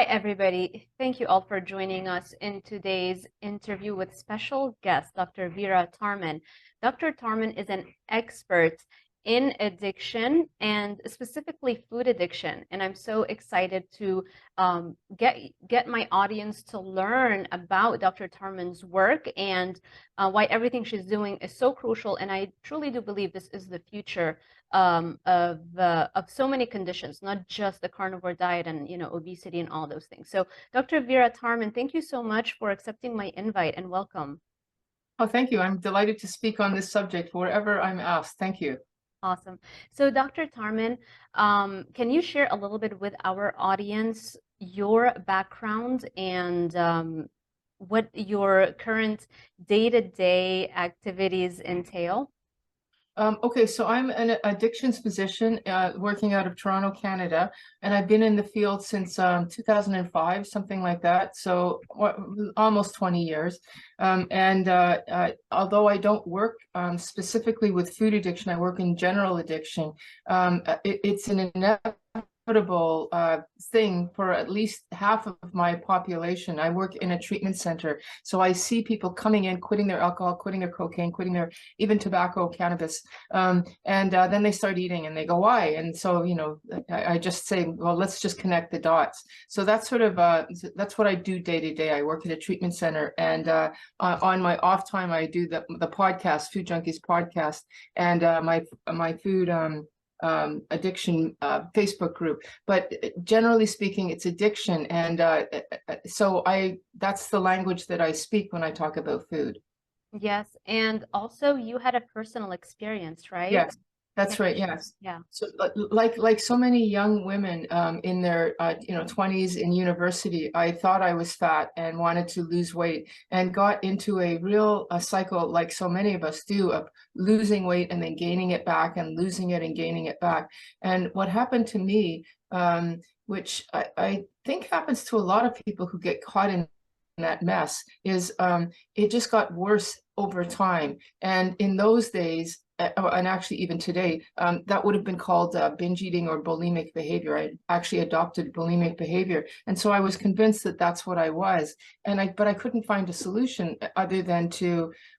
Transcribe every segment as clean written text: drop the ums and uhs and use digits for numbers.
Hi, everybody. Thank you all for joining us in today's interview with special guest, Dr. Vera Tarman. Dr. Tarman is an expert in addiction and specifically food addiction. And I'm so excited to get my audience to learn about Dr. Tarman's work and why everything she's doing is so crucial. And I truly do believe this is the future of so many conditions, not just the carnivore diet and obesity and all those things. So, Dr. Vera Tarman, thank you so much for accepting my invite and welcome. Oh, thank you. I'm delighted to speak on this subject wherever I'm asked. Thank you. Awesome. So, Dr. Tarman, can you share a little bit with our audience your background and what your current day-to-day activities entail? Okay, so I'm an addictions physician working out of Toronto, Canada, and I've been in the field since 2005, something like that. So almost 20 years. Although I don't work specifically with food addiction, I work in general addiction. It's an inevitable thing for at least half of my population. I work in a treatment center, so I see people coming in, quitting their alcohol, quitting their cocaine, quitting their even tobacco, cannabis, then they start eating and they go, why? And so, I just say, well, let's just connect the dots. So that's sort of that's what I do day to day. I work at a treatment center, and on my off time, I do the podcast, Food Junkies podcast, and my food addiction Facebook group. But generally speaking, it's addiction, and so that's the language that I speak when I talk about food. Yes, and also you had a personal experience, right? Yes, that's Yeah. right. Yes. Yeah. So like so many young women in their 20s in university, I thought I was fat and wanted to lose weight and got into a real cycle, like so many of us do, of losing weight and then gaining it back and losing it and gaining it back. And what happened to me, which I think happens to a lot of people who get caught in that mess, is it just got worse over time. And in those days, and actually even today, that would have been called binge eating or bulimic behavior. I actually adopted bulimic behavior, and so I was convinced that that's what I was. But I couldn't find a solution other than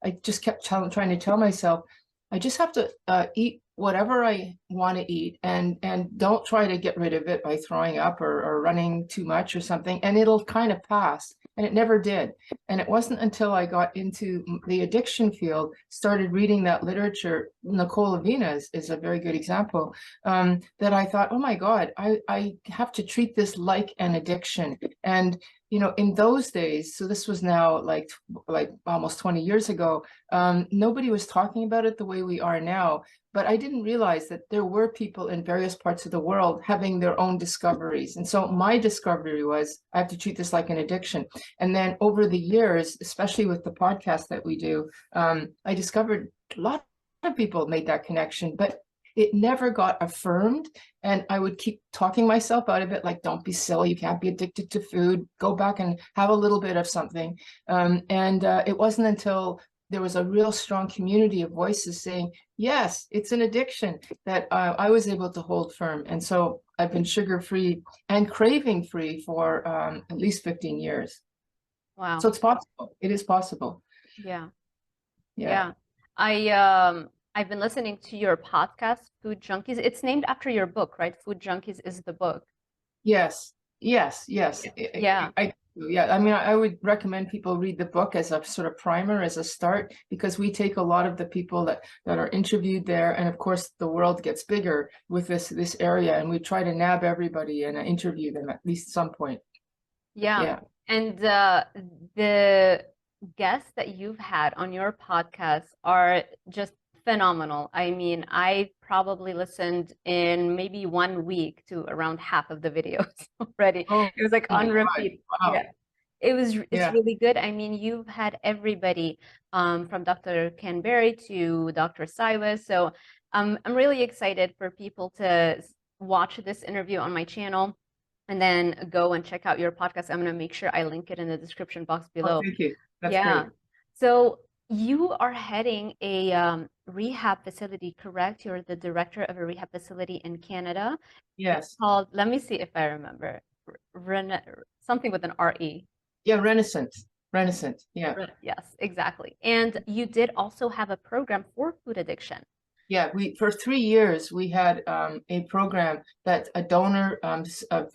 I just kept trying to tell myself, I just have to eat whatever I want to eat, and don't try to get rid of it by throwing up or running too much or something, and it'll kind of pass. And it never did. And it wasn't until I got into the addiction field, started reading that literature, Nicole Avena is a very good example, that I thought, oh my God, I have to treat this like an addiction. And in those days, so this was now like almost 20 years ago, nobody was talking about it the way we are now. But I didn't realize that there were people in various parts of the world having their own discoveries. And so my discovery was, I have to treat this like an addiction. And then over the years, especially with the podcast that we do, I discovered a lot of people made that connection, but it never got affirmed. And I would keep talking myself out of it, like, don't be silly, you can't be addicted to food, go back and have a little bit of something. It wasn't until there was a real strong community of voices saying, yes, it's an addiction, that I was able to hold firm. And so I've been sugar-free and craving-free for at least 15 years. Wow. So it's possible. It is possible. Yeah. Yeah. I've been listening to your podcast, Food Junkies. It's named after your book, right? Food Junkies is the book. Yes. Yeah. I mean, I would recommend people read the book as a sort of primer, as a start, because we take a lot of the people that are interviewed there, and of course the world gets bigger with this area, and we try to nab everybody and interview them at least some point. Yeah. And the guests that you've had on your podcast are just phenomenal. I mean, I probably listened in maybe 1 week to around half of the videos already. Oh, it was like on repeat. wow. Yeah. It's really good. I mean, you've had everybody from Dr. Ken Berry to Dr. Silas. So I'm really excited for people to watch this interview on my channel and then go and check out your podcast. I'm going to make sure I link it in the description box below. Oh, thank you. That's great. So you are heading a rehab facility, correct? You're the director of a rehab facility in Canada. Yes. It's called, let me see if I remember. Ren something with an R-E. Yeah, Renascent. Yeah. Yes, exactly. And you did also have a program for food addiction. Yeah, we for 3 years we had a program that a donor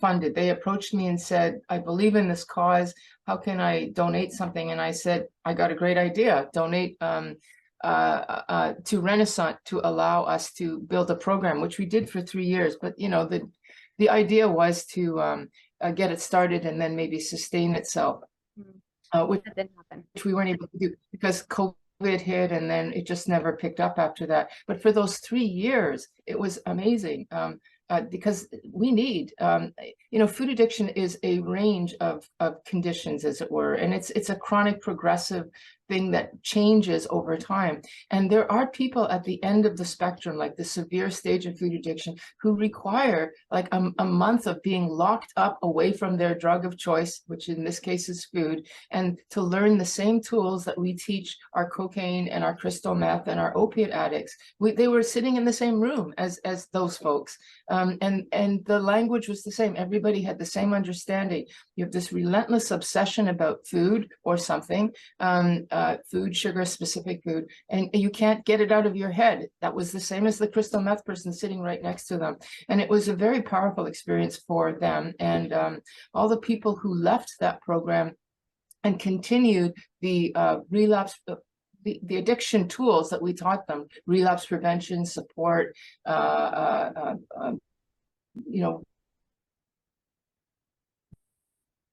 funded. They approached me and said, "I believe in this cause. How can I donate something?" And I said, "I got a great idea. Donate to Renascent to allow us to build a program," which we did for 3 years. But you know, the idea was to get it started and then maybe sustain itself, which That didn't happen. we weren't able to do because COVID hit and then it just never picked up after that. But for those 3 years, it was amazing because we need, food addiction is a range of conditions, as it were, and it's a chronic progressive thing that changes over time. And there are people at the end of the spectrum, like the severe stage of food addiction, who require like a month of being locked up away from their drug of choice, which in this case is food, and to learn the same tools that we teach our cocaine and our crystal meth and our opiate addicts. They were sitting in the same room as those folks. And the language was the same. Everybody had the same understanding. You have this relentless obsession about food or something, food, sugar, specific food, and you can't get it out of your head. That was the same as the crystal meth person sitting right next to them. And it was a very powerful experience for them. And all the people who left that program and continued the relapse, the addiction tools that we taught them, relapse prevention, support,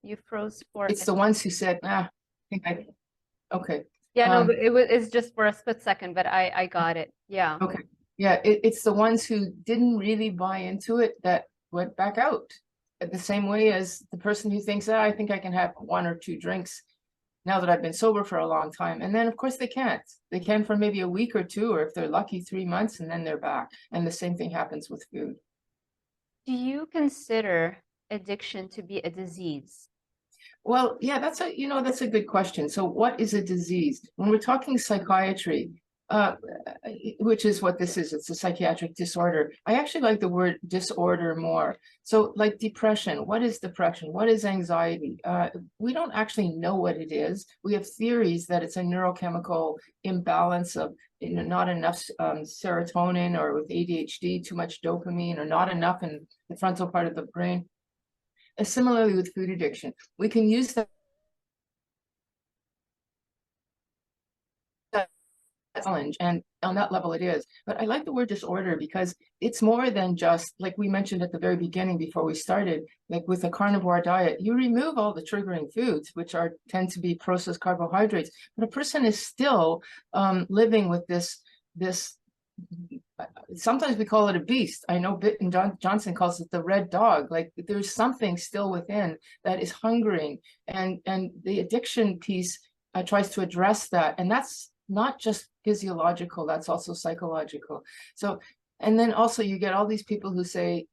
You froze for it's the ones who said, okay. Yeah, no, but it's just for a split second, but I got it. Yeah. Okay. Yeah, it's the ones who didn't really buy into it that went back out. The same way as the person who thinks, I think I can have 1 or 2 drinks now that I've been sober for a long time. And then, of course, they can't. They can for maybe a week or 2, or if they're lucky, 3 months, and then they're back. And the same thing happens with food. Do you consider addiction to be a disease? Well, yeah, that's a good question. So what is a disease? When we're talking psychiatry, which is what this is, it's a psychiatric disorder. I actually like the word disorder more. So like depression, what is depression? What is anxiety? We don't actually know what it is. We have theories that it's a neurochemical imbalance of not enough serotonin, or with ADHD, too much dopamine, or not enough in the frontal part of the brain. Similarly with food addiction, we can use that challenge, and on that level it is. But I like the word disorder because it's more than just, like we mentioned at the very beginning before we started, like with a carnivore diet, you remove all the triggering foods, which tend to be processed carbohydrates, but a person is still living with this sometimes we call it a beast. I know Bitten Johnson calls it the red dog. Like there's something still within that is hungering, and the addiction piece tries to address that. And that's not just physiological, that's also psychological. So, and then also you get all these people who say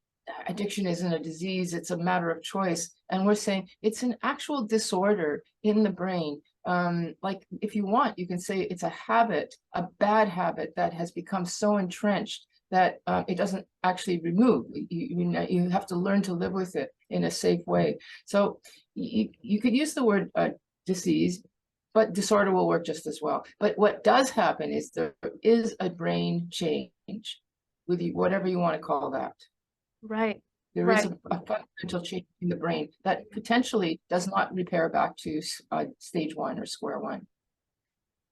addiction isn't a disease, it's a matter of choice. And we're saying it's an actual disorder in the brain. Like if you want, you can say it's a habit, a bad habit that has become so entrenched that it doesn't actually remove. You have to learn to live with it in a safe way. So you could use the word disease, but disorder will work just as well. But what does happen is there is a brain change, with whatever you want to call that. Right. There is a fundamental change in the brain that potentially does not repair back to stage 1 or square one.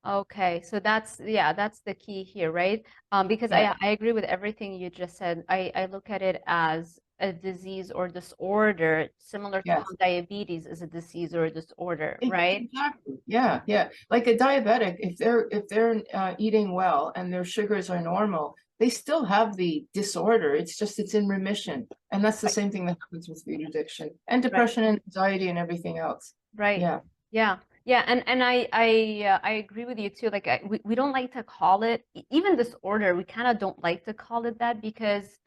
Okay, so that's the key here, right? Because I agree with everything you just said. I look at it as a disease or disorder, similar to how diabetes is a disease or a disorder, right? Exactly. Yeah. Like a diabetic, if they're eating well and their sugars are normal, they still have the disorder. It's in remission, and that's the same thing that happens with food addiction and depression and anxiety and everything else. Right. Yeah. And I agree with you too. Like we don't like to call it even disorder. We kind of don't like to call it that because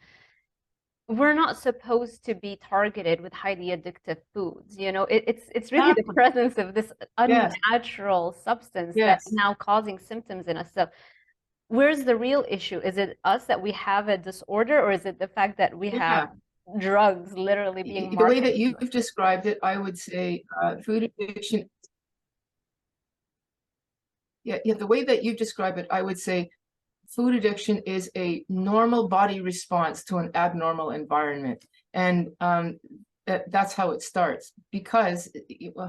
we're not supposed to be targeted with highly addictive foods. It's really the presence of this unnatural substance that's now causing symptoms in us. So where's the real issue? Is it us that we have a disorder, or is it the fact that we have drugs literally being The way that marketed to us. you've described it, I would say food addiction. Yeah, the way that you describe it, I would say food addiction is a normal body response to an abnormal environment. And that's how it starts. Because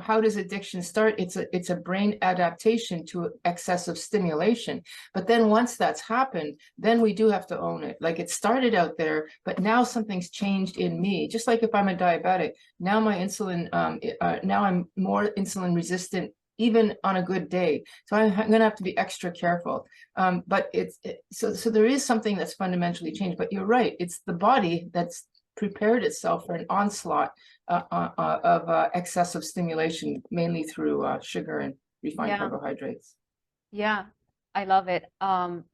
how does addiction start? It's a brain adaptation to excessive stimulation. But then once that's happened, then we do have to own it. Like, it started out there, but now something's changed in me. Just like if I'm a diabetic, now my insulin, now I'm more insulin resistant even on a good day. So I'm going to have to be extra careful. But so there is something that's fundamentally changed. But you're right, it's the body that's prepared itself for an onslaught of excessive stimulation, mainly through sugar and refined Yeah, carbohydrates. yeah, I love it.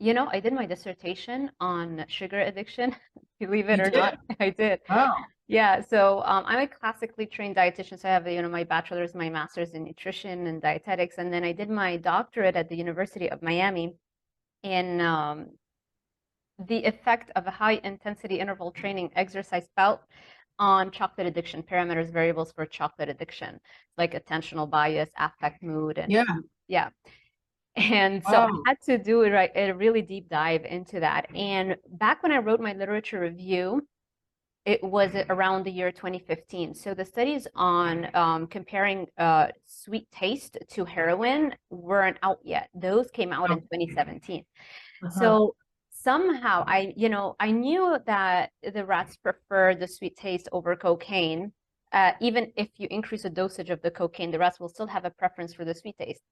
You know, I did my dissertation on sugar addiction, believe it You or did? not. I did. Wow. Yeah, so I'm a classically trained dietitian, so I have, my bachelor's, my master's in nutrition and dietetics, and then I did my doctorate at the University of Miami in the effect of a high intensity interval training exercise bout on chocolate addiction, parameters, variables for chocolate addiction, like attentional bias, affect, mood, and Yeah. yeah. And so I Wow. had to do a really deep dive into that. And back when I wrote my literature review, it was around the year 2015. So the studies on comparing sweet taste to heroin weren't out yet. Those came out in 2017. Uh-huh. So somehow I knew that the rats prefer the sweet taste over cocaine. Even if you increase the dosage of the cocaine, the rats will still have a preference for the sweet taste.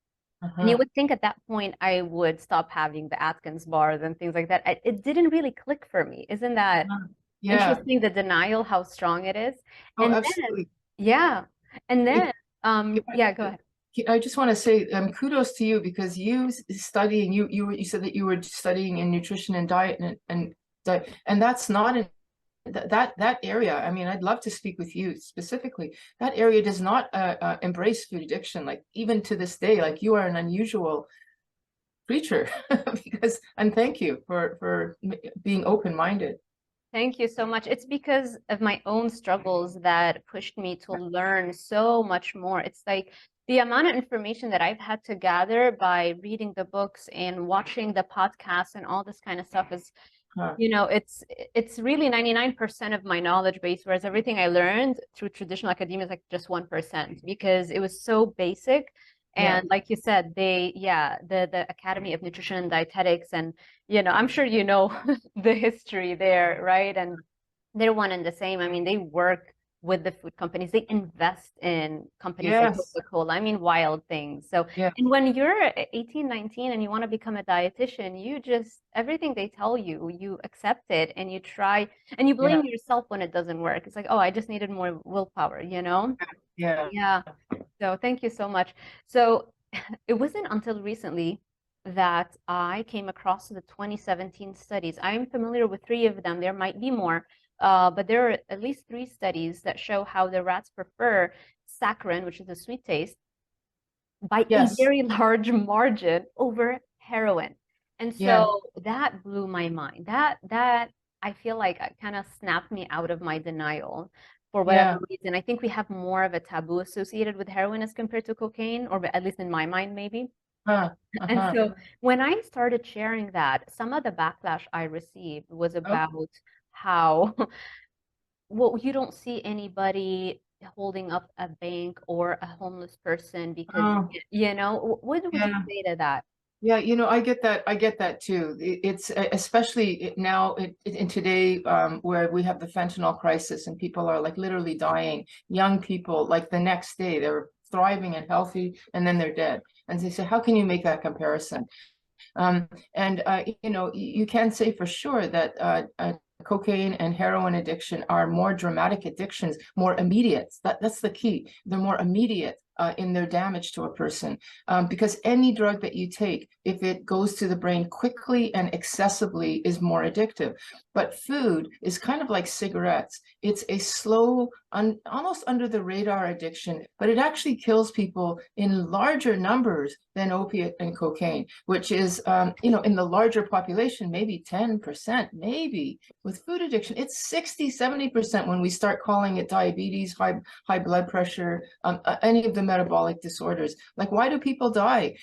And you Uh-huh. would think at that point I would stop having the Atkins bars and things like that. It didn't really click for me. Isn't that Uh-huh. Yeah. interesting, the denial, how strong it is? Oh, And then, absolutely. yeah. And If, then, if yeah, go ahead. I just want to say kudos to you, because studying, you said that you were studying in nutrition and diet, and that's not an that area. I mean, I'd love to speak with you specifically. That area does not embrace food addiction, like, even to this day. Like, you are an unusual creature. And thank you for being open-minded. Thank you so much. It's because of my own struggles that pushed me to learn so much more. It's like the amount of information that I've had to gather by reading the books and watching the podcasts and all this kind of stuff is, Huh. it's really 99% of my knowledge base, whereas everything I learned through traditional academia is like just 1% because it was so basic. Yeah. And like you said, the Academy of Nutrition and Dietetics, and I'm sure the history there, right? And they're one and the same. I mean, they work with the food companies. They invest in companies like Yes. Coca-Cola. I mean, wild things. So, Yeah. and when you're 18, 19 and you want to become a dietitian, you just, everything they tell you, you accept it and you try and you Yeah. blame yourself when it doesn't work. It's like, oh, I just needed more willpower, you know? Yeah. Yeah. So thank you so much. So it wasn't until recently that I came across the 2017 studies. I am familiar with three of them. There might be more, but there are at least three studies that show how the rats prefer saccharin, which is a sweet taste, by a Yes. very large margin over heroin. And Yeah. so that blew my mind. That I feel like kind of snapped me out of my denial for whatever Yeah. reason. I think we have more of a taboo associated with heroin as compared to cocaine, or at least in my mind, maybe. Huh. And Uh-huh. so when I started sharing that, some of the backlash I received was Oh, about how, well, you don't see anybody holding up a bank or a homeless person because, oh, what would you yeah. say to that? Yeah, I get that. I get that too. It's especially now in today, where we have the fentanyl crisis and people are like literally dying. Young people, like the next day, they're thriving and healthy, and then they're dead. And they say, how can you make that comparison? And you can say for sure that cocaine and heroin addiction are more dramatic addictions, more immediate. That's the key. They're more immediate. in their damage to a person. Because any drug that you take, if it goes to the brain quickly and excessively, is more addictive. But food is kind of like cigarettes. It's a slow, almost under the radar addiction, but it actually kills people in larger numbers than opiate and cocaine, which is, in the larger population, maybe 10%, maybe. With food addiction, it's 60, 70% when we start calling it diabetes, high blood pressure, any of the metabolic disorders. Like, why do people die?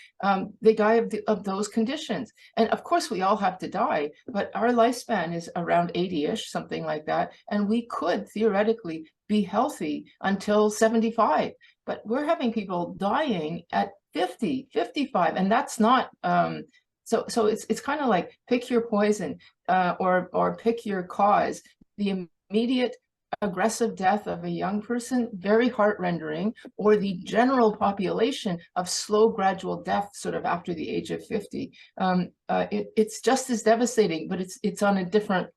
They die of those conditions. And of course, we all have to die, but our lifespan is around 80-ish, something like that. And we could theoretically be healthy until 75. But we're having people dying at 50, 55, and that's not so it's kind of like pick your poison, or pick your cause. The immediate aggressive death of a young person, very heart-rendering, or the general population of slow gradual death sort of after the age of 50. It's just as devastating, but it's on a different,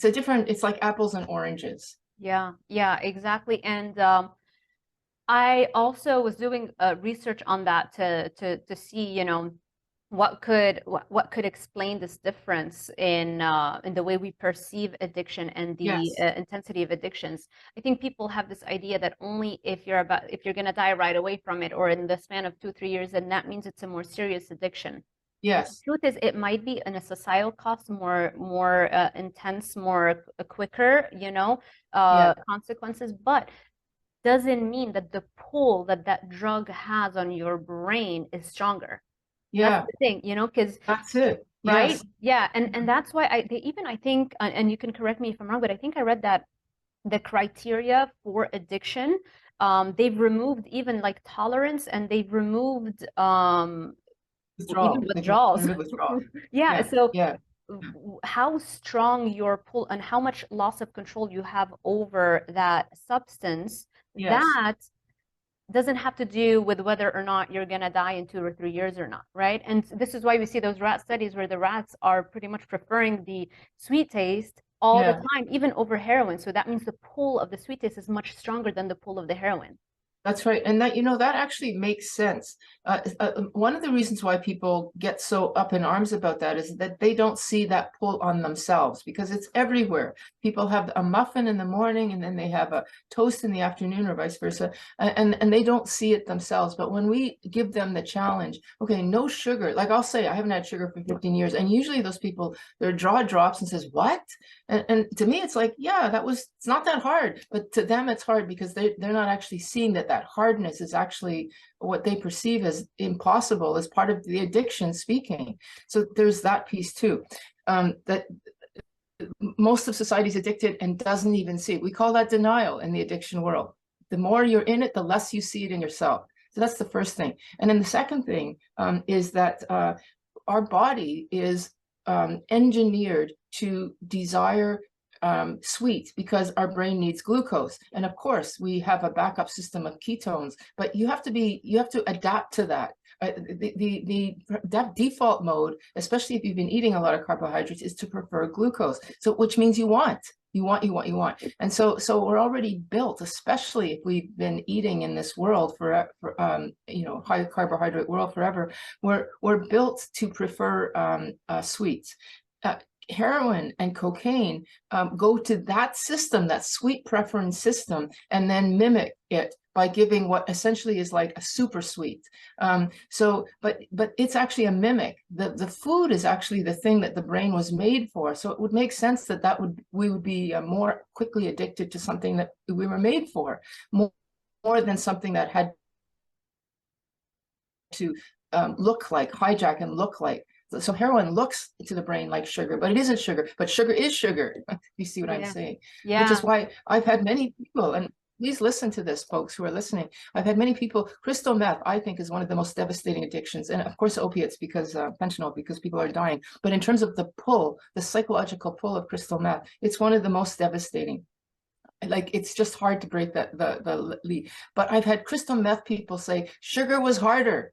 it's like apples and oranges. Yeah, exactly. And I also was doing research on that to see, what could explain this difference in the way we perceive addiction and the Yes. intensity of addictions. I think people have this idea that only if you're gonna die right away from it, or in the span of 2-3 years, then that means it's a more serious addiction. Yes. The truth is, it might be in a societal cost, more intense, more quicker, Yeah. consequences, but doesn't mean that the pull that drug has on your brain is stronger. That's Yeah. the thing, because That's it. right? Yes. Yeah, and that's why I think, and you can correct me if I'm wrong, but I think I read that the criteria for addiction, they've removed even like tolerance, and they've removed even Withdrawal. They can withdrawals. remove withdrawal. Yeah, Yeah. so Yeah. how strong your pull and how much loss of control you have over that substance, Yes. that doesn't have to do with whether or not you're going to die in 2 or 3 years or not, right? And this is why we see those rat studies where the rats are pretty much preferring the sweet taste all the time, even over heroin. So that means the pull of the sweet taste is much stronger than the pull of the heroin. That's right. And that actually makes sense. One of the reasons why people get so up in arms about that is that they don't see that pull on themselves, because it's everywhere. People have a muffin in the morning and then they have a toast in the afternoon, or vice versa, and they don't see it themselves. But when we give them the challenge, okay, no sugar, like I'll say, I haven't had sugar for 15 years. And usually those people, their jaw drops and says, what? And to me, it's like, yeah, it's not that hard. But to them, it's hard because they're not actually seeing that hardness is actually what they perceive as impossible, as part of the addiction speaking. So there's that piece too, that most of society is addicted and doesn't even see it. We call that denial in the addiction world. The more you're in it, the less you see it in yourself. So that's the first thing. And then the second thing is that our body is engineered to desire sweet, because our brain needs glucose. And of course, we have a backup system of ketones, but you have to adapt to that. The default mode, especially if you've been eating a lot of carbohydrates, is to prefer glucose. So which means you want. And so we're already built, especially if we've been eating in this world for high carbohydrate world forever, we're built to prefer sweets. Heroin and cocaine go to that system, that sweet preference system, and then mimic it by giving what essentially is like a super sweet. But it's actually a mimic. The food is actually the thing that the brain was made for. So it would make sense that we would be more quickly addicted to something that we were made for, more than something that had to look like, hijack and look like. So heroin looks to the brain like sugar, but it isn't sugar. But sugar is sugar. You see what I'm saying? Yeah. Which is why I've had many people, and please listen to this, folks who are listening. I've had many people, crystal meth, I think, is one of the most devastating addictions. And of course, opiates, because fentanyl, because people are dying. But in terms of the pull, the psychological pull of crystal meth, it's one of the most devastating. Like, it's just hard to break the lead. But I've had crystal meth people say sugar was harder.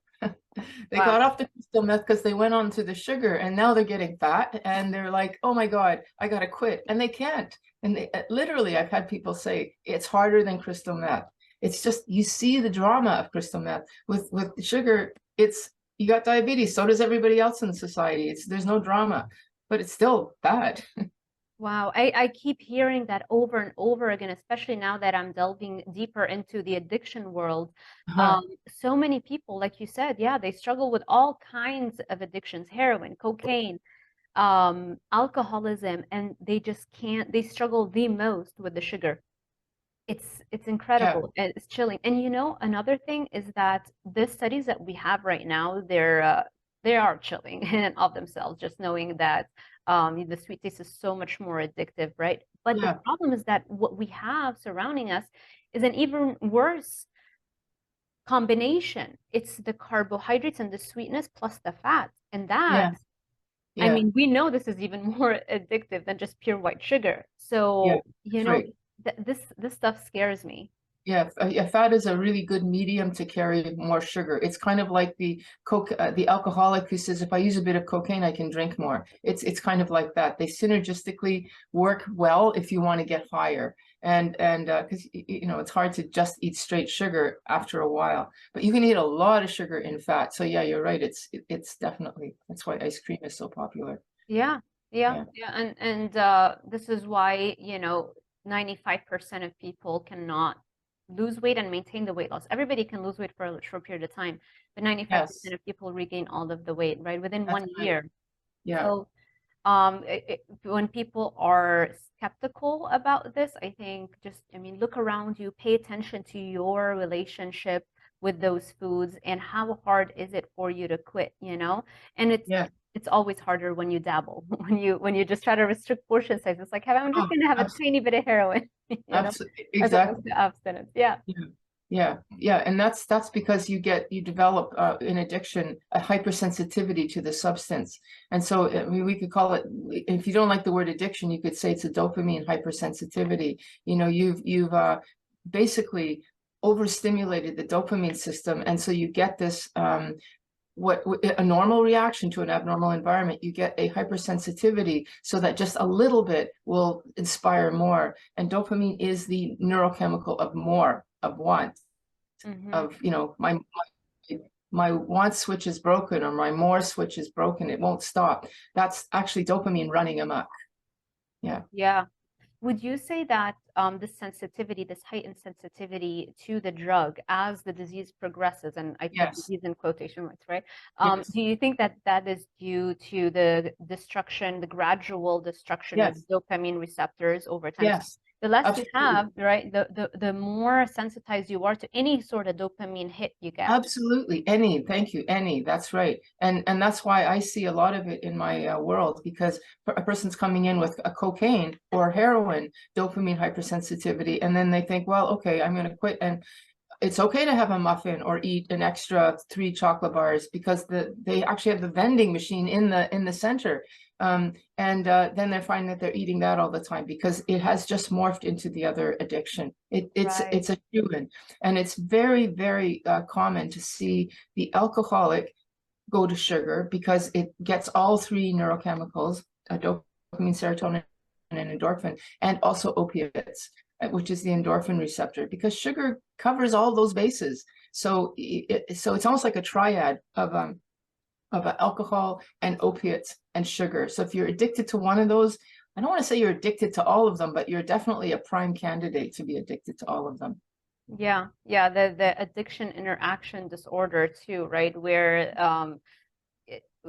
They got off the crystal meth because they went on to the sugar, and now they're getting fat, and they're like, oh my God, I gotta quit. And they can't. And literally, I've had people say it's harder than crystal meth. It's just, you see the drama of crystal meth. With sugar, it's, you got diabetes, so does everybody else in society. There's no drama, but it's still bad. Wow, I keep hearing that over and over again, especially now that I'm delving deeper into the addiction world. Uh-huh. So many people, like you said, yeah, they struggle with all kinds of addictions, heroin, cocaine, alcoholism, and they just can't, they struggle the most with the sugar. It's Yeah, incredible. It's chilling. And you know, another thing is that the studies that we have right now, they are chilling in and of themselves, just knowing that the sweet taste is so much more addictive, right? But the yeah, problem is that what we have surrounding us is an even worse combination. It's the carbohydrates and the sweetness plus the fat. And that, yeah, I yeah, mean, we know this is even more addictive than just pure white sugar. yeah. So, you That's know, right. this stuff scares me. Yeah, yeah, fat is a really good medium to carry more sugar. It's kind of like the alcoholic who says, if I use a bit of cocaine, I can drink more. It's kind of like that. They synergistically work well if you want to get higher. And because you know, it's hard to just eat straight sugar after a while, but you can eat a lot of sugar in fat. So yeah, you're right. It's definitely, that's why ice cream is so popular. Yeah, yeah, Yeah. yeah. And this is why, you know, 95% of people cannot lose weight and maintain the weight loss. Everybody can lose weight for a short period of time, but 95% Yes, of people regain all of the weight, right, within that's one right. year. Yeah. So, when people are skeptical about this, I think just, I mean, look around you, pay attention to your relationship with those foods and how hard is it for you to quit, you know? And Yeah. it's always harder when you dabble, when you just try to restrict portion size. It's like, I'm just Oh, gonna have a tiny bit of heroin, you know, absolutely. as opposed Exactly. to abstinence. Yeah. Yeah, yeah, yeah, and that's because you develop in addiction a hypersensitivity to the substance, and so I mean, we could call it, if you don't like the word addiction, you could say it's a dopamine hypersensitivity. You know, you've basically overstimulated the dopamine system, and so you get this what a normal reaction to an abnormal environment, you get a hypersensitivity so that just a little bit will inspire more. And dopamine is the neurochemical of more, of want, Hmm. of, you know, my want switch is broken or my more switch is broken, it won't stop. That's actually dopamine running amok. Yeah. Yeah. Would you say that this sensitivity, this heightened sensitivity to the drug as the disease progresses, and I put Yes. disease in quotation marks, right? Yes. Do you think that that is due to the destruction, the gradual destruction of Yes. dopamine receptors over time? So Yes. the less you Absolutely. have, right, the more sensitized you are to any sort of dopamine hit you get. Absolutely. Thank you. That's right. And that's why I see a lot of it in my world, because a person's coming in with a cocaine or heroin, dopamine hypersensitivity, and then they think, well, okay, I'm going to quit. And it's okay to have a muffin or eat an extra 3 chocolate bars because they actually have the vending machine in the center. And then they find that they're eating that all the time because it has just morphed into the other addiction. Right. It's a human, and it's very, very common to see the alcoholic go to sugar because it gets all 3 neurochemicals, dopamine, serotonin, and endorphin, and also opiates, which is the endorphin receptor, because sugar covers all those bases. So it's almost like a triad of alcohol and opiates and sugar. So if you're addicted to one of those, I don't want to say you're addicted to all of them, but you're definitely a prime candidate to be addicted to all of them. Yeah, yeah, the addiction interaction disorder too, right? Where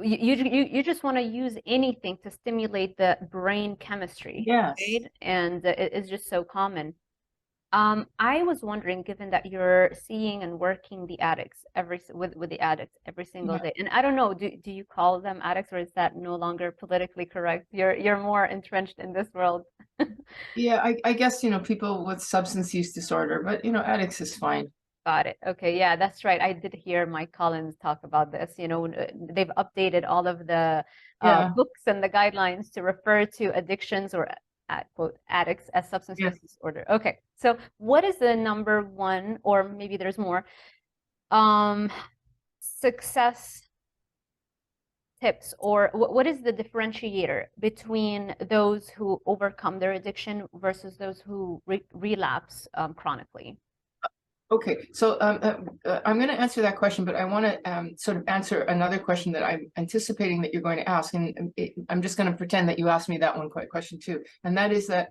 you just want to use anything to stimulate the brain chemistry, Yes. right? And it is just so common. I was wondering, given that you're seeing and working the addicts with the addicts every single Yeah. day, and I don't know, do you call them addicts or is that no longer politically correct? You're more entrenched in this world. Yeah, I guess, you know, people with substance use disorder, but, you know, addicts is fine. Got it. Okay, yeah, that's right. I did hear Mike Collins talk about this. You know, they've updated all of the Yeah. books and the guidelines to refer to addictions or quote addicts as substance Yeah. use disorder. Okay, so what is the number one, or maybe there's more, um, success tips, or what is the differentiator between those who overcome their addiction versus those who relapse chronically? Okay, so I'm going to answer that question, but I want to sort of answer another question that I'm anticipating that you're going to ask, and I'm just going to pretend that you asked me that one question too, and that is that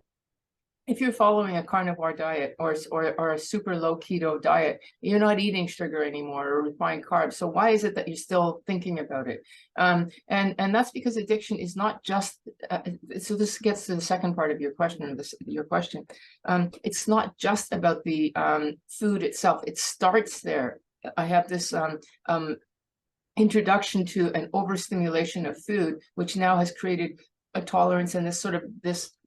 if you're following a carnivore diet or a super low keto diet, you're not eating sugar anymore or refined carbs. So why is it that you're still thinking about it? And that's because addiction is not just. So this gets to the second part of your question, or your question. It's not just about the food itself. It starts there. I have this introduction to an overstimulation of food, which now has created a tolerance, and this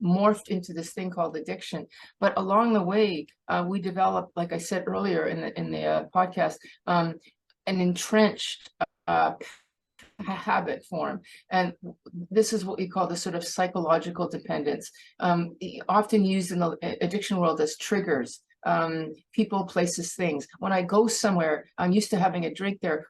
morphed into this thing called addiction. But along the way, we developed, like I said earlier in the podcast, an entrenched habit form, and this is what we call the sort of psychological dependence, often used in the addiction world as triggers. People, places, things. When I go somewhere, I'm used to having a drink there.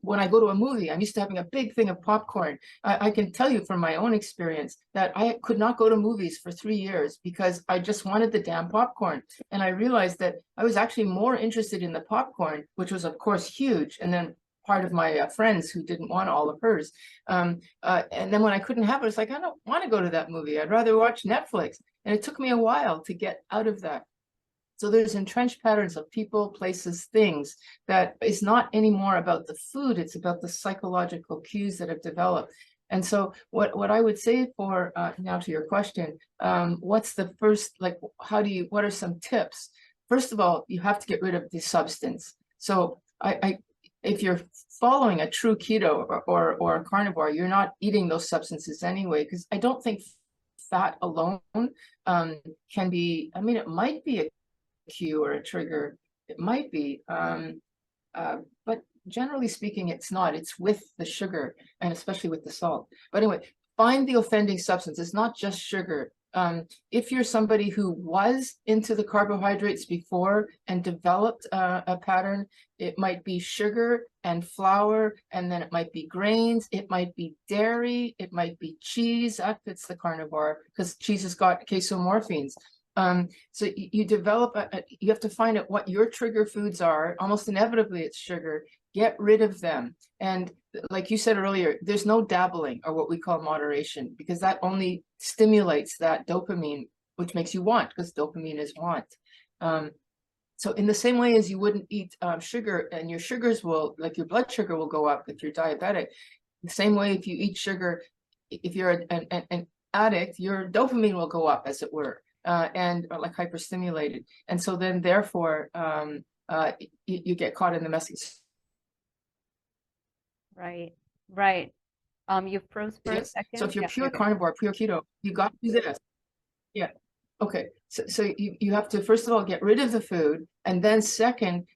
When I go to a movie, I'm used to having a big thing of popcorn. I can tell you from my own experience that I could not go to movies for 3 years because I just wanted the damn popcorn. And I realized that I was actually more interested in the popcorn, which was of course huge, and then part of my friends who didn't want all of hers. And then when I couldn't have it, I was like, I don't want to go to that movie. I'd rather watch Netflix. And it took me a while to get out of that. So there's entrenched patterns of people, places, things that is not anymore about the food. It's about the psychological cues that have developed. And so what I would say for now to your question, what's the first, like, what are some tips? First of all, you have to get rid of the substance. So if you're following a true keto or a carnivore, you're not eating those substances anyway, because I don't think fat alone can be, I mean, it might be a cue or a trigger, it might be, but generally speaking, it's not. It's with the sugar, and especially with the salt. But anyway, find the offending substance. It's not just sugar. If you're somebody who was into the carbohydrates before and developed a pattern, it might be sugar and flour, and then it might be grains, it might be dairy, it might be cheese. That fits the carnivore because cheese has got casomorphines. So you develop, you have to find out what your trigger foods are. Almost inevitably, it's sugar. Get rid of them. And like you said earlier, there's no dabbling or what we call moderation, because that only stimulates that dopamine, which makes you want, because dopamine is want. So in the same way as you wouldn't eat sugar, and your sugars will, like your blood sugar will go up if you're diabetic, the same way if you eat sugar, if you're an addict, your dopamine will go up, as it were. And like hyperstimulated, and so then therefore you get caught in the message. Right. You froze for a second. So if you're pure carnivore, pure keto, you got to do this. Yeah. Okay. So you have to first of all get rid of the food, and then second,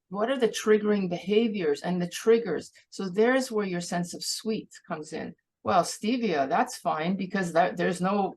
what are the triggering behaviors and the triggers? So there's where your sense of sweet comes in. Well, stevia, that's fine because there's no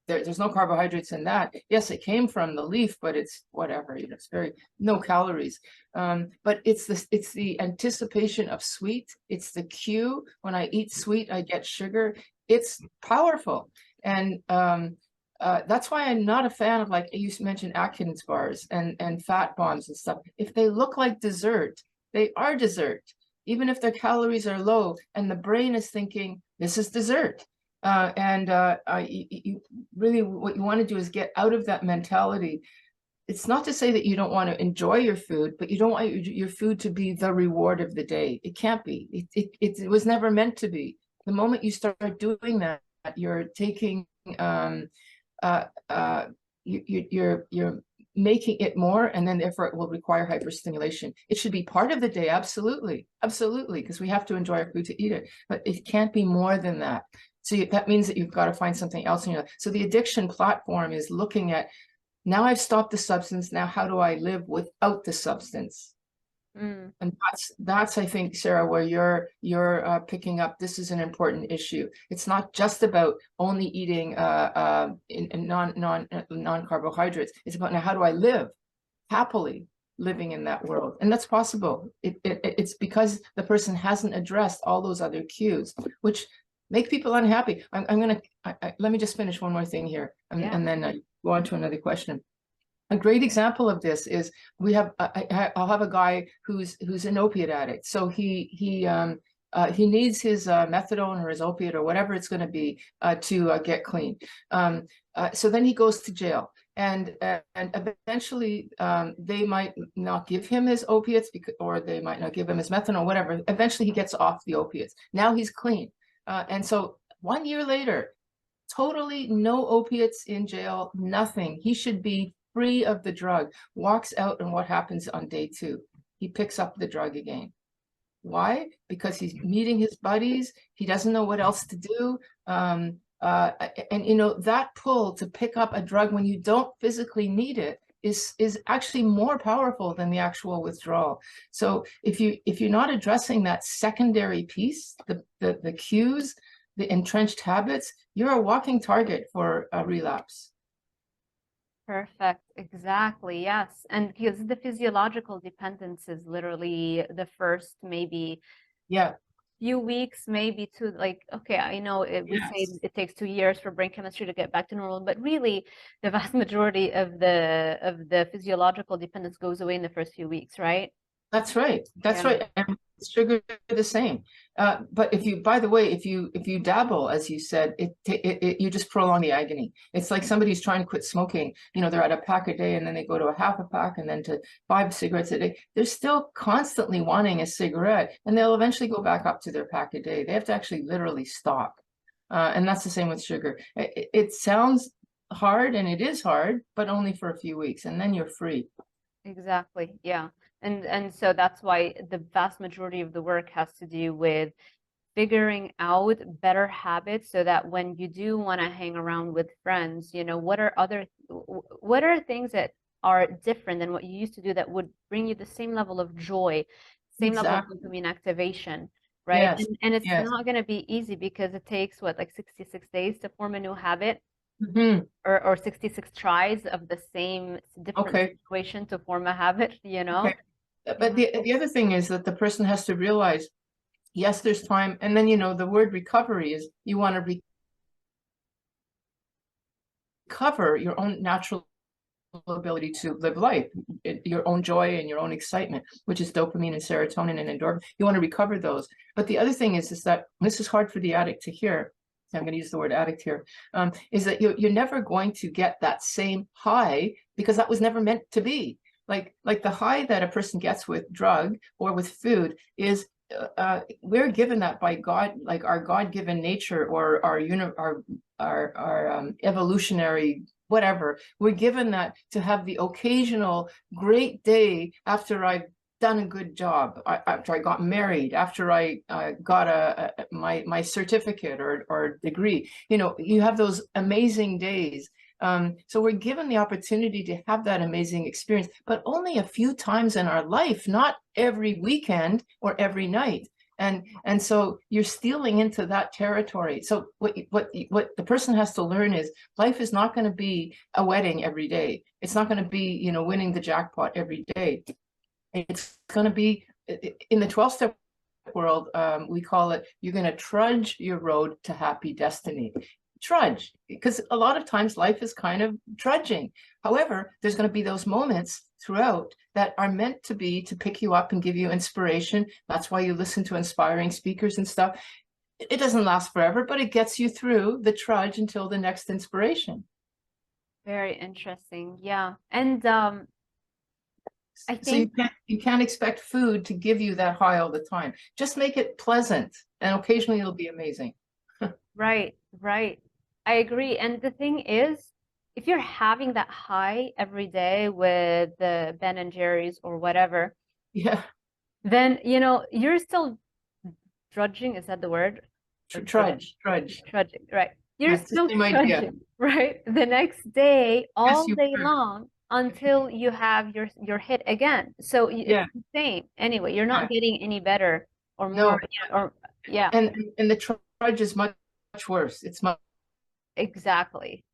carbohydrates in that. Yes, it came from the leaf, but it's whatever, it's very no calories. But it's the anticipation of sweet. It's the cue. When I eat sweet, I get sugar. It's powerful. And that's why I'm not a fan of, like you mentioned, Atkins bars and fat bombs and stuff. If they look like dessert, they are dessert, even if their calories are low, and the brain is thinking, this is dessert. You really, what you want to do is get out of that mentality. It's not to say that you don't want to enjoy your food, but you don't want your food to be the reward of the day. It can't be. It was never meant to be. The moment you start doing that, you're taking you're making it more, and then therefore it will require hyperstimulation. It should be part of the day, absolutely, because we have to enjoy our food to eat it, but it can't be more than that. So that means that you've got to find something else in your life. So the addiction platform is looking at, now I've stopped the substance, now how do I live without the substance? And that's I think, Sarah, where you're picking up. This is an important issue. It's not just about only eating non-carbohydrates. It's about, now how do I live happily living in that world? And that's possible. It's because the person hasn't addressed all those other cues, which make people unhappy. I'm gonna let me just finish one more thing here, and then go on to another question. A great example of this is we have I'll have a guy who's an opiate addict. So he needs his methadone or his opiate or whatever it's going to be to get clean. So then he goes to jail, and eventually they might not give him his opiates or they might not give him his methadone, whatever. Eventually he gets off the opiates. Now he's clean, and so 1 year later, totally no opiates in jail, nothing. He should be free of the drug. Walks out, and what happens on day 2? He picks up the drug again. Why? Because he's meeting his buddies. He doesn't know what else to do. And you know, that pull to pick up a drug when you don't physically need it is actually more powerful than the actual withdrawal. So if you're not addressing that secondary piece, the cues, the entrenched habits, you're a walking target for a relapse. Perfect. Exactly. Yes. And because the physiological dependence is literally the first maybe few weeks, maybe to like, okay, I know we say it takes 2 years for brain chemistry to get back to normal, but really the vast majority of the physiological dependence goes away in the first few weeks, right? That's right. That's right. And sugar the same. But if you, by the way, if you dabble, as you said, you just prolong the agony. It's like somebody's trying to quit smoking. You know, they're at a pack a day, and then they go to a half a pack, and then to 5 cigarettes a day. They're still constantly wanting a cigarette, and they'll eventually go back up to their pack a day. They have to actually literally stop. And that's the same with sugar. It sounds hard, and it is hard, but only for a few weeks, and then you're free. Exactly. Yeah. And so that's why the vast majority of the work has to do with figuring out better habits so that when you do want to hang around with friends, you know, what are things that are different than what you used to do that would bring you the same level of joy, same level of dopamine activation, right? Yes. And it's not going to be easy because it takes what, like 66 days to form a new habit. Or 66 tries of the same different situation to form a habit, you know? But the other thing is that the person has to realize, yes, there's time. And then, you know, the word recovery is you want to recover your own natural ability to live life, your own joy and your own excitement, which is dopamine and serotonin and endorphin. You want to recover those. But the other thing is that this is hard for the addict to hear. I'm going to use the word addict here, is that you're never going to get that same high because that was never meant to be. Like the high that a person gets with drug or with food is we're given that by God, like our God-given nature or our evolutionary whatever. We're given that to have the occasional great day after I've done a good job, after I got married, after I got my certificate or degree. You know, you have those amazing days. So we're given the opportunity to have that amazing experience, but only a few times in our life, not every weekend or every night. And so you're stealing into that territory. So what the person has to learn is life is not going to be a wedding every day. It's not going to be, you know, winning the jackpot every day. It's going to be in the 12-step world, we call it, you're going to trudge your road to happy destiny. Trudge, because a lot of times life is kind of trudging. However, there's going to be those moments throughout that are meant to be to pick you up and give you inspiration. That's why you listen to inspiring speakers and stuff. It doesn't last forever, but it gets you through the trudge until the next inspiration. Very interesting. Yeah. And I think so you can't expect food to give you that high all the time. Just make it pleasant, and occasionally it'll be amazing. Right, right. I agree. And the thing is, if you're having that high every day with the Ben and Jerry's or whatever, then, you know, you're still drudging. Is that the word? Trudging, right. You're still trudging, right? The next day, all day long, until you have your hit again. So it's the same. Anyway, you're not getting any better or more, And the trudge is much worse. It's much exactly.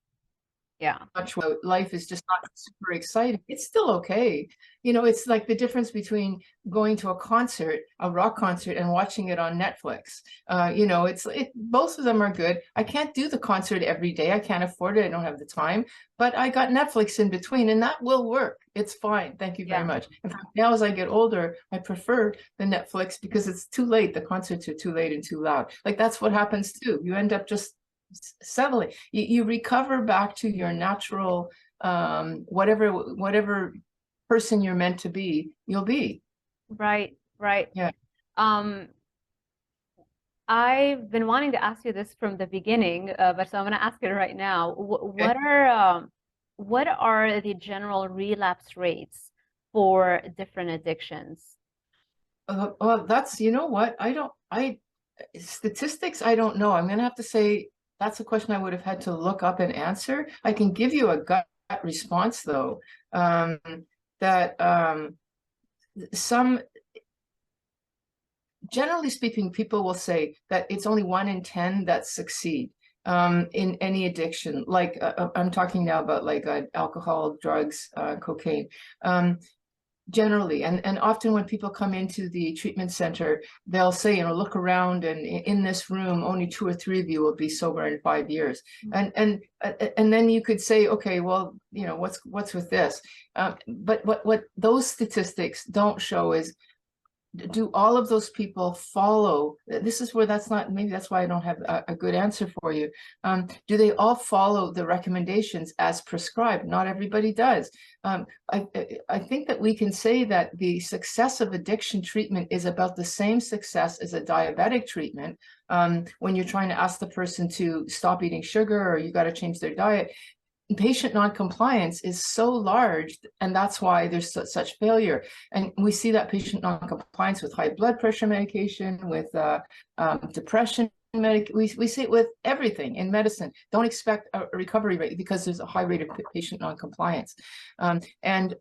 Yeah. much life is just not super exciting, it's still okay. You know, it's like the difference between going to a concert, a rock concert, and watching it on Netflix. You know, both of them are good. I can't do the concert every day. I can't afford it. I don't have the time, but I got Netflix in between, and that will work. It's fine. Thank you very Yeah. much. In fact, now as I get older, I prefer the Netflix because it's too late. The concerts are too late and too loud. Like that's what happens too. You end up just settling. You recover back to your natural, whatever person you're meant to be, you'll be. Right, right. Yeah. Um, I've been wanting to ask you this from the beginning, but so I'm going to ask it right now. Okay. What are the general relapse rates for different addictions? Well, that's, you know what, statistics, I don't know. I'm gonna have to say that's a question I would have had to look up and answer. I can give you a gut response though, that some, generally speaking, people will say that it's only 1 in 10 that succeed in any addiction. Like I'm talking now about like alcohol, drugs, cocaine. Generally, and often when people come into the treatment center, they'll say, you know, look around, and in this room only 2 or 3 of you will be sober in 5 years. And then you could say, okay, well, you know, what's with this? But what those statistics don't show is, do all of those people follow? This is where that's not, maybe that's why I don't have a good answer for you. Do they all follow the recommendations as prescribed? Not everybody does. I think that we can say that the success of addiction treatment is about the same success as a diabetic treatment. When you're trying to ask the person to stop eating sugar, or you got to change their diet, patient non-compliance is so large, and that's why there's such failure. And we see that patient non-compliance with high blood pressure medication, with depression we see it with everything in medicine. Don't expect a recovery rate because there's a high rate of patient non-compliance. And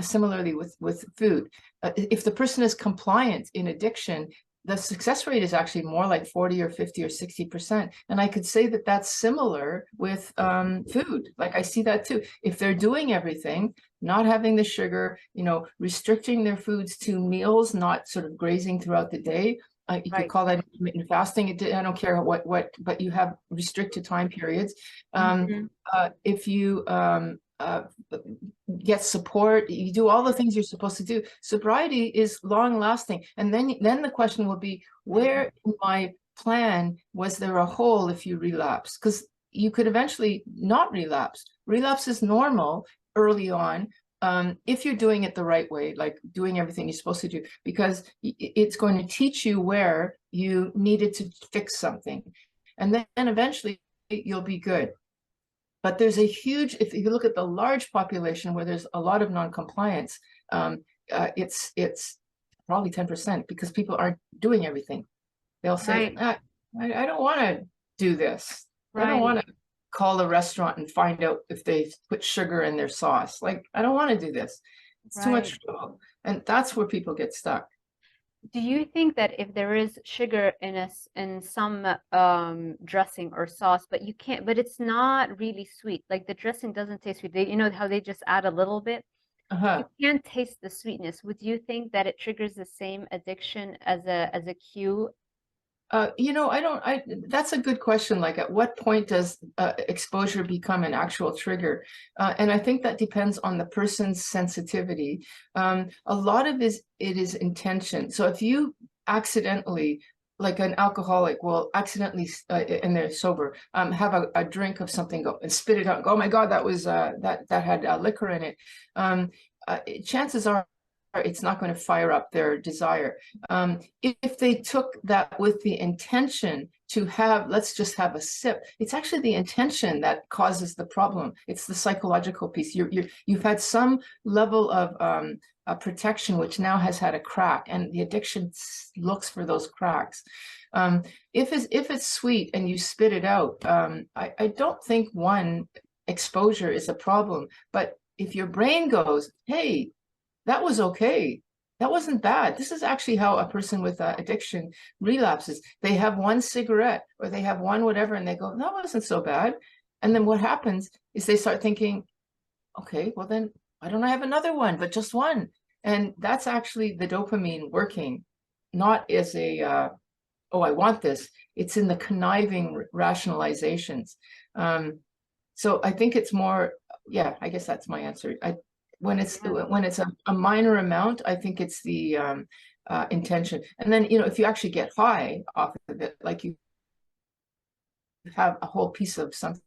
similarly with food, if the person is compliant in addiction, the success rate is actually more like 40 or 50 or 60%. And I could say that that's similar with food. Like I see that too. If they're doing everything, not having the sugar, you know, restricting their foods to meals, not sort of grazing throughout the day. You could call that intermittent fasting. I don't care what, but you have restricted time periods. If you get support, you do all the things you're supposed to do. Sobriety is long lasting. And then the question will be, where in my plan was there a hole if you relapse? Because you could eventually not relapse. Relapse is normal early on, if you're doing it the right way, like doing everything you're supposed to do, because it's going to teach you where you needed to fix something. And then eventually you'll be good. But there's a huge, if you look at the large population where there's a lot of non-compliance, it's probably 10% because people aren't doing everything. They'll say, I don't want to do this. I don't want to call the restaurant and find out if they put sugar in their sauce. Like, I don't want to do this. It's too much trouble. And that's where people get stuck. Do you think that if there is sugar in some dressing or sauce, but it's not really sweet, like the dressing doesn't taste sweet, you know how they just add a little bit? You can't taste the sweetness. Would you think that it triggers the same addiction as a cue? You know, that's a good question. Like, at what point does exposure become an actual trigger? And I think that depends on the person's sensitivity. A lot of it is intention. So if you accidentally, like an alcoholic will accidentally, and they're sober, have a drink of something, go and spit it out, go, oh my God, that was that had liquor in it. Chances are it's not going to fire up their desire. If they took that with the intention to have, let's just have a sip, it's actually the intention that causes the problem. It's the psychological piece. You've had some level of protection, which now has had a crack, and the addiction looks for those cracks. If it's sweet and you spit it out, I don't think exposure is a problem. But if your brain goes, hey, that was okay, that wasn't bad, this is actually how a person with addiction relapses. They have one cigarette or they have one whatever and they go, that wasn't so bad. And then what happens is they start thinking, okay, well then why don't I have another one, but just one? And that's actually the dopamine working, not as a, oh, I want this. It's in the conniving rationalizations. So I think it's more, yeah, I guess that's my answer. When it's a minor amount, I think it's the intention. And then, if you actually get high off of it, like you have a whole piece of something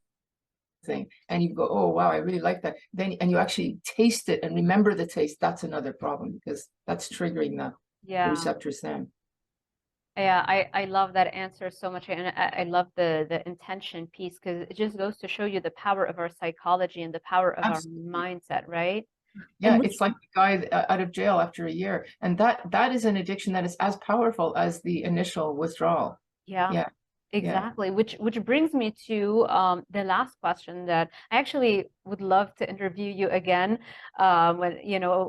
and you go, oh wow, I really like that. Then and you actually taste it and remember the taste, that's another problem because that's triggering the receptors then. Yeah, I love that answer so much, and I love the intention piece because it just goes to show you the power of our psychology and the power of Absolutely. our mindset, right? Yeah, And which, it's like the guy out of jail after a year, and that is an addiction that is as powerful as the initial withdrawal. yeah, Yeah, yeah, exactly. Which brings me to the last question that I actually would love to interview you again. When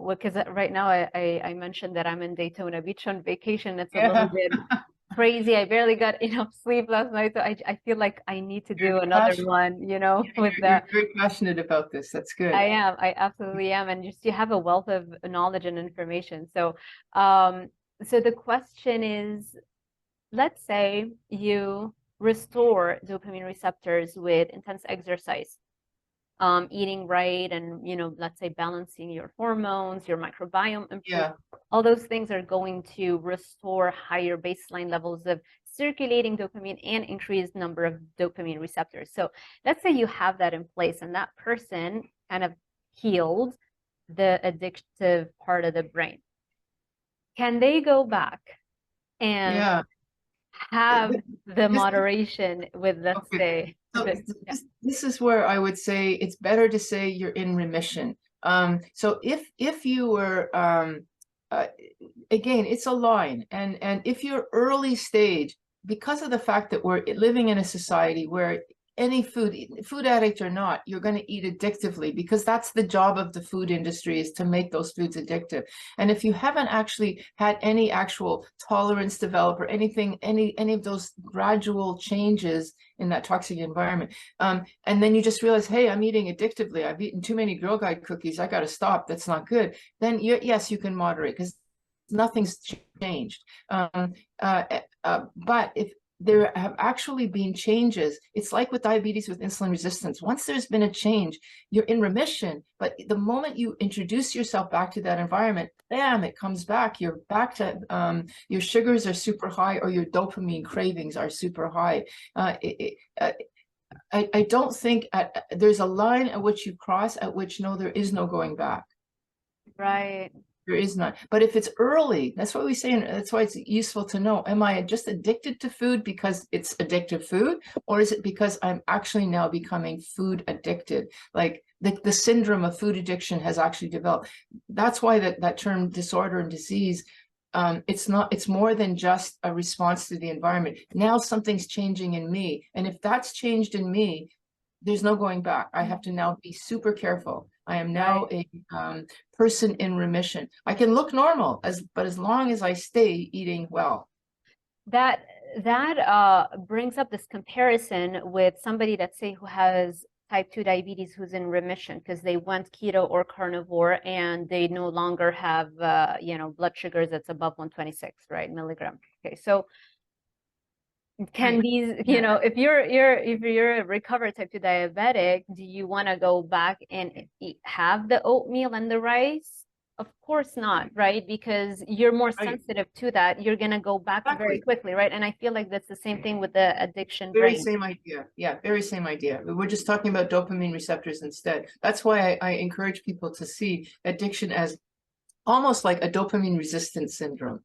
because right now I mentioned that I'm in Daytona Beach on vacation. It's a little yeah. bit crazy. I barely got enough sleep last night, so I feel like I need to You're do another passionate. one, with You're the very passionate about this. That's good. I absolutely am, and just you have a wealth of knowledge and information. Um, so the question is, let's say you restore dopamine receptors with intense exercise, eating right, and let's say balancing your hormones, your microbiome improve. Yeah, All those things are going to restore higher baseline levels of circulating dopamine and increased number of dopamine receptors. So let's say you have that in place and that person kind of healed the addictive part of the brain. Can they go back and yeah. have the This, moderation with, let's okay. say, So yeah. this is where I would say it's better to say you're in remission. So if you were uh, again, it's a line, and if you're early stage, because of the fact that we're living in a society where any food addict or not, you're going to eat addictively because that's the job of the food industry is to make those foods addictive. And if you haven't actually had any actual tolerance develop or anything, any of those gradual changes in that toxic environment, and then you just realize, hey, I'm eating addictively. I've eaten too many Girl Guide cookies. I got to stop. That's not good. Then yes, you can moderate because nothing's changed. But if there have actually been changes, it's like with diabetes with insulin resistance. Once there's been a change, you're in remission. But the moment you introduce yourself back to that environment, bam, it comes back. You're back to your sugars are super high or your dopamine cravings are super high. I don't think there's a line at which you cross at which no, there is no going back. Right. There is not. But if it's early, that's what we say, and that's why it's useful to know. Am I just addicted to food because it's addictive food, or is it because I'm actually now becoming food addicted? Like the syndrome of food addiction has actually developed. That's why that term disorder and disease, it's more than just a response to the environment. Now something's changing in me. And if that's changed in me, there's no going back. I have to now be super careful. I am now Right. a person in remission. I can look normal, but as long as I stay eating well. That brings up this comparison with somebody that say who has type 2 diabetes who's in remission because they went keto or carnivore and they no longer have blood sugars that's above 126, right, milligram. Okay, so can these, Yeah. if you're a recovered type 2 diabetic, do you want to go back and have the oatmeal and the rice? Of course not, right? Because you're more Right. sensitive to that. You're gonna go back very Exactly. quickly, right? And I feel like that's the same thing with the addiction Very brain. same idea. Yeah, very same idea. We're just talking about dopamine receptors instead. That's why I encourage people to see addiction as almost like a dopamine resistance syndrome.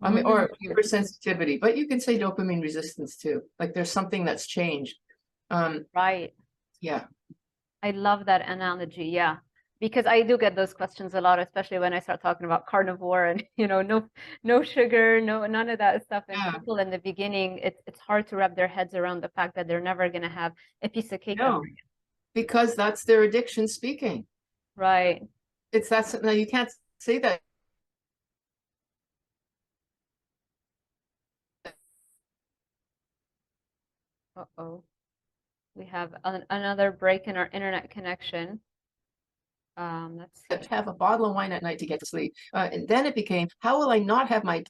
I mean, or Mm, hypersensitivity, but you can say dopamine resistance too. Like there's something that's changed. Um, right. yeah. I love that analogy. Yeah. Because I do get those questions a lot, especially when I start talking about carnivore and no sugar, none of that stuff. And Yeah. people in the beginning, it's hard to wrap their heads around the fact that they're never gonna have a piece of cake ever No, because that's their addiction speaking. Right. That's no, you can't say that. Uh-oh. We have another break in our internet connection. Let's see. Have a bottle of wine at night to get to sleep. And then it became, how will I not have my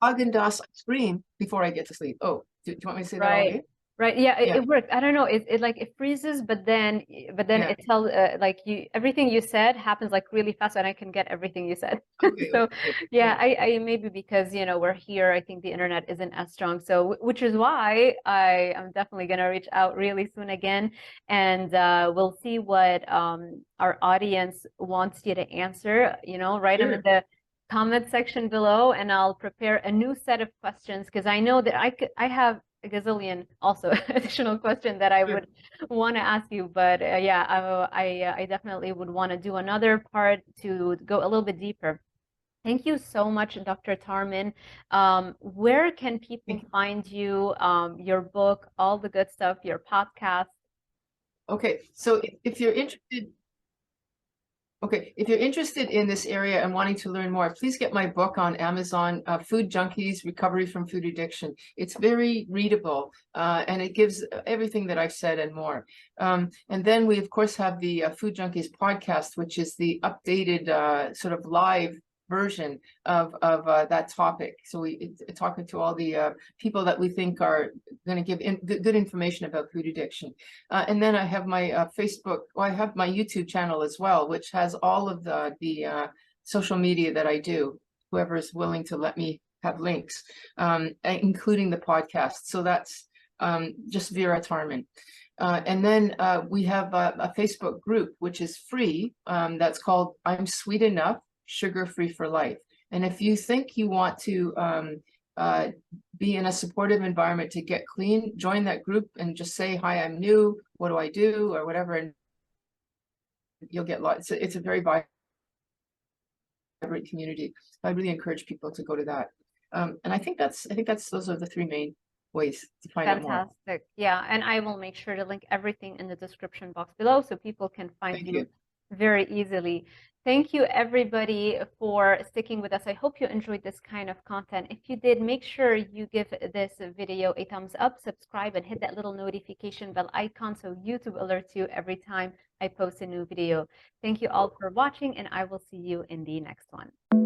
Haagen-Dazs ice cream before I get to sleep? Oh, do you want me to say that all day? Right. Yeah, Yeah. it worked. I don't know. It like it freezes, but then Yeah. it tells like you everything you said happens like really fast, and I can get everything you said. Okay, So okay, yeah, yeah. I maybe because we're here, I think the internet isn't as strong. So which is why I am definitely gonna reach out really soon again, and we'll see what our audience wants you to answer. Write them in Sure. the comment section below, and I'll prepare a new set of questions because I know that I have a gazillion also additional question that I would want to ask you, but yeah, I definitely would want to do another part to go a little bit deeper. Thank you so much, Dr. Tarman. Where can people find you, your book, all the good stuff, your podcast? Okay, so if you're interested, if you're interested in this area and wanting to learn more, please get my book on Amazon, Food Junkies, Recovery from Food Addiction. It's very readable, and it gives everything that I've said and more. And then we, of course, have the Food Junkies podcast, which is the updated sort of live version of that topic. So talking to all the people that we think are going to give good information about food addiction. And then I have my Facebook, I have my YouTube channel as well, which has all of the social media that I do, whoever is willing to let me have links, including the podcast. So that's just Vera Tarman. And then we have a Facebook group, which is free, that's called I'm Sweet Enough, Sugar-Free for Life. And if you think you want to be in a supportive environment to get clean, join that group and just say, hi, I'm new, what do I do, or whatever, and you'll get lots. It's a very vibrant community. I really encourage people to go to that. And I think those are the three main ways to find out more. Fantastic. Yeah, and I will make sure to link everything in the description box below so people can find you very easily. Thank you, everybody, for sticking with us. I hope you enjoyed this kind of content. If you did, make sure you give this video a thumbs up, subscribe, and hit that little notification bell icon so YouTube alerts you every time I post a new video. Thank you all for watching, and I will see you in the next one.